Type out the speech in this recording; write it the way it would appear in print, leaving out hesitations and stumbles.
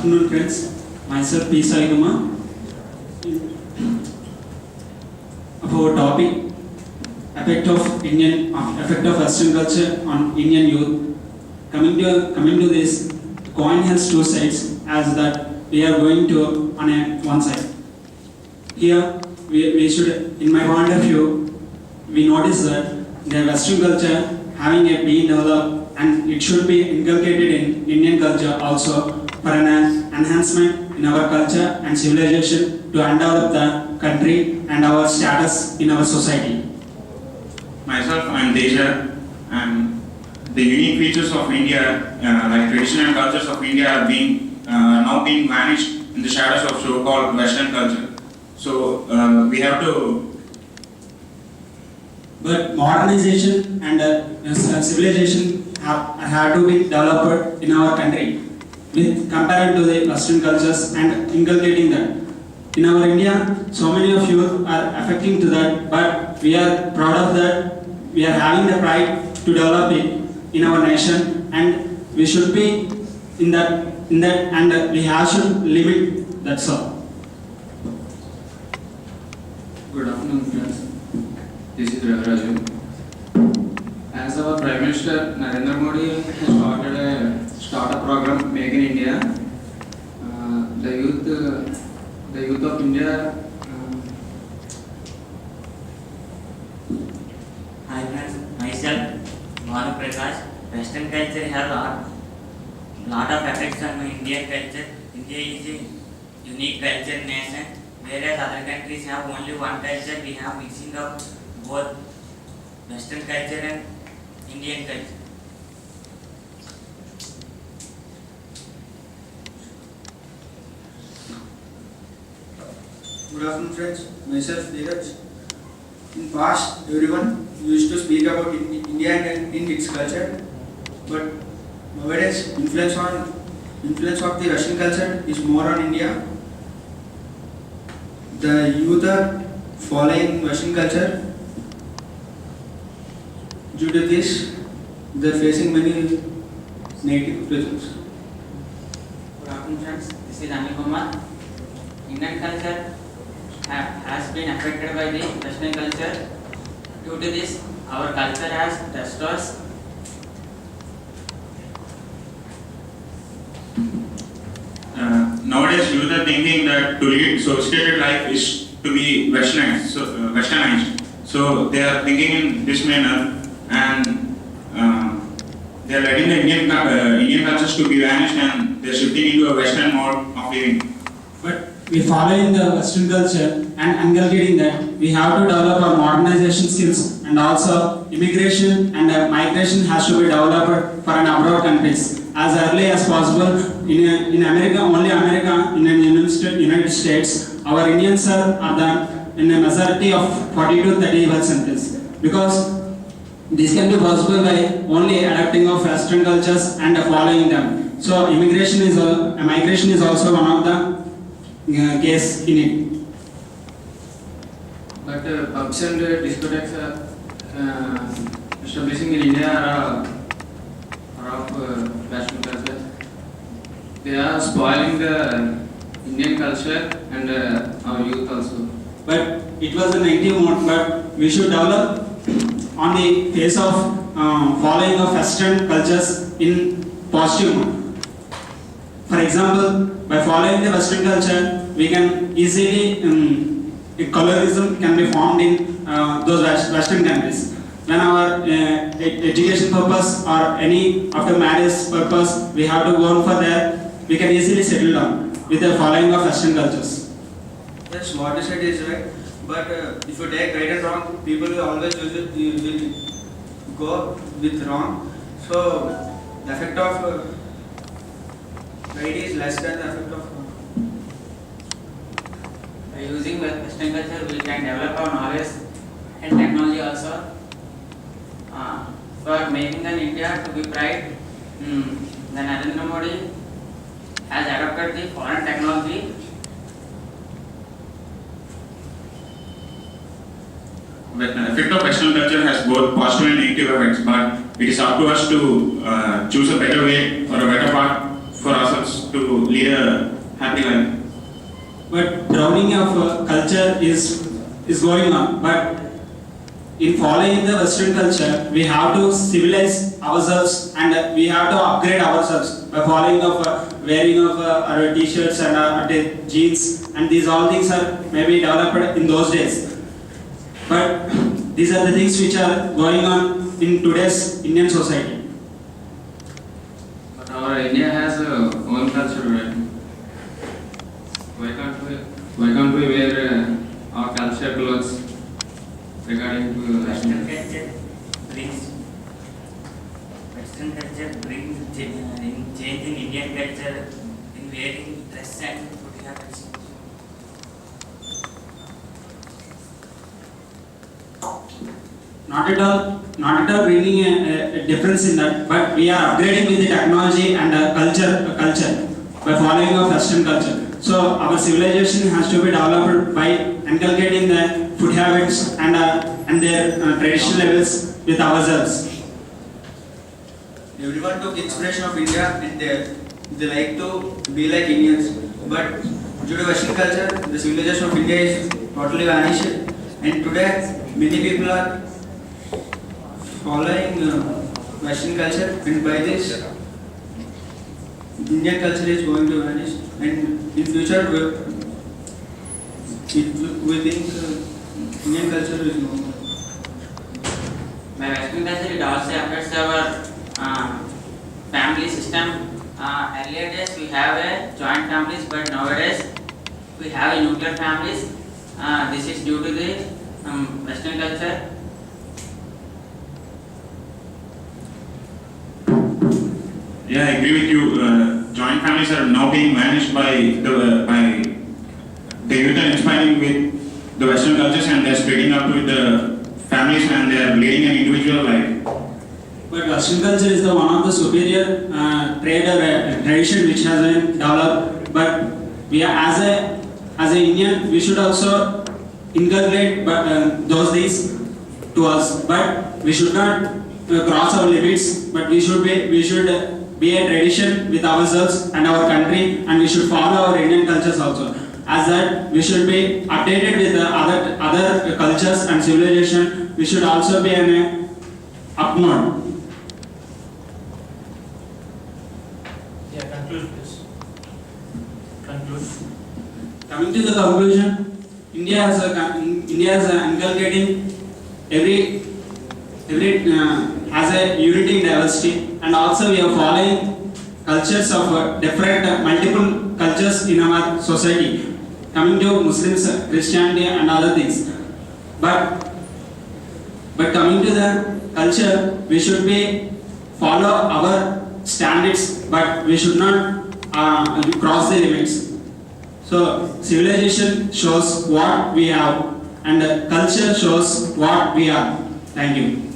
afternoon, friends. Myself, P. Saiguma. Of our topic, effect of Western culture on Indian youth. Coming to this, the coin has two sides, as that we are going to on one side. Here, we should, in my point of view, we notice that the Western culture having a being developed, and it should be inculcated in Indian culture also for an enhancement in our culture and civilization to undevelop the country and our status in our society. Myself, I am Deja, and the unique features of India, like traditional cultures of India, are now being vanished in the shadows of so-called Western culture. So we have to. But modernization and civilization have to be developed in our country, with compared to the Western cultures and inculcating that. In our India, so many of you are affecting to that, but we are proud of that. We are having the pride to develop it in our nation, and we should be in that, and we have to limit. That's all. Good afternoon, friends. This is Raju. As our Prime Minister Narendra Modi has started a startup program, Make in India, the youth of India. Hi friends, myself Manu Prakash. Western culture has lot of effects on Indian culture. India is a unique culture nation, whereas other countries have only one culture. We have mixing of both Western culture and Indian culture. Good afternoon, friends. Myself, Dheeraj. In past, everyone used to speak about India and in its culture, but nowadays, influence of the Russian culture is more on India. The youth are following Russian culture. Due to this, they are facing many negative results. Good afternoon, friends. This is Anil Kumar. Indian culture has been affected by the Western culture. Due to this, our culture has destroyed. Nowadays, youth are thinking that to lead sophisticated life is to be westernized. So they are thinking in this manner, and they are letting the Indian cultures to be vanished, and they are shifting into a Western mode of living. But we follow in the Western culture and inculcating that we have to develop our modernization skills, and also immigration and migration has to be developed for an abroad countries as early as possible. In America, only America, in the United States, our Indians are in a majority of 40 to 30%, because this can be possible by only adapting of Western cultures and following them. So migration is also one of the case in it. But pubs and discotheques establishing in India are of Western culture. They are spoiling the Indian culture and our youth also. But it was a negative mode, but we should develop on the face of following of Western cultures in positive mode. For example, by following the Western culture, we can easily, colorism can be formed in those Western countries. When our education purpose or any after marriage purpose, we have to go for there, we can easily settle down with the following of Western cultures. Yes, what you said is right, but if you take right and wrong, people will always usually go with wrong. So the effect of right is less than the effect of wrong. By using Western culture, we can develop our knowledge and technology also. For making an India to be pride, the Narendra Modi has adopted the foreign technology. The effect of Western culture has both positive and negative effects, but it is up to us to choose a better way or a better path for ourselves to lead a happy life. But drowning of culture is going on. But in following the Western culture, we have to civilize ourselves and we have to upgrade ourselves by following of wearing of our t-shirts and our jeans, and these all things are maybe developed in those days. But these are the things which are going on in today's Indian society. But our India has a own culture, right? Why can't we wear our culture clothes regarding to Western culture brings change in Indian culture in wearing dress and food habits. Not at all bringing a difference in that, but we are upgrading with the technology and culture by following of Western culture. So our civilization has to be developed by inculcating the food habits and their traditional levels with ourselves. Everyone took inspiration of India and they like to be like Indians. But due to Western culture, the civilization of India is totally vanished. And today, many people are following Western culture, and by this, Indian culture is going to vanish. And in future, we think Indian culture is no more. By Western culture, it also affects our family system. Earlier days we have a joint families, but nowadays we have a nuclear families. This is due to the Western culture. Yeah, I agree with you. Joint families are now being managed by the youth and inspiring with the Western cultures, and they're splitting up with the families and they're leading an individual life. But Western culture is the one of the superior trade or tradition which has been developed. But we are as an Indian, we should also inculcate those things to us. But we should not cross our limits. But we should be a tradition with ourselves and our country, and we should follow our Indian cultures also. As that, we should be updated with the other cultures and civilization. We should also be in a up mode. Yeah, conclude please. Conclude. Coming to the conclusion, India is inculcating every has a unity in diversity, and also we are following cultures of different multiple cultures in our society. Coming to Muslims, Christianity, and other things, but coming to the culture, we should be follow our standards, but we should not cross the limits. So civilization shows what we have, and culture shows what we are. Thank you.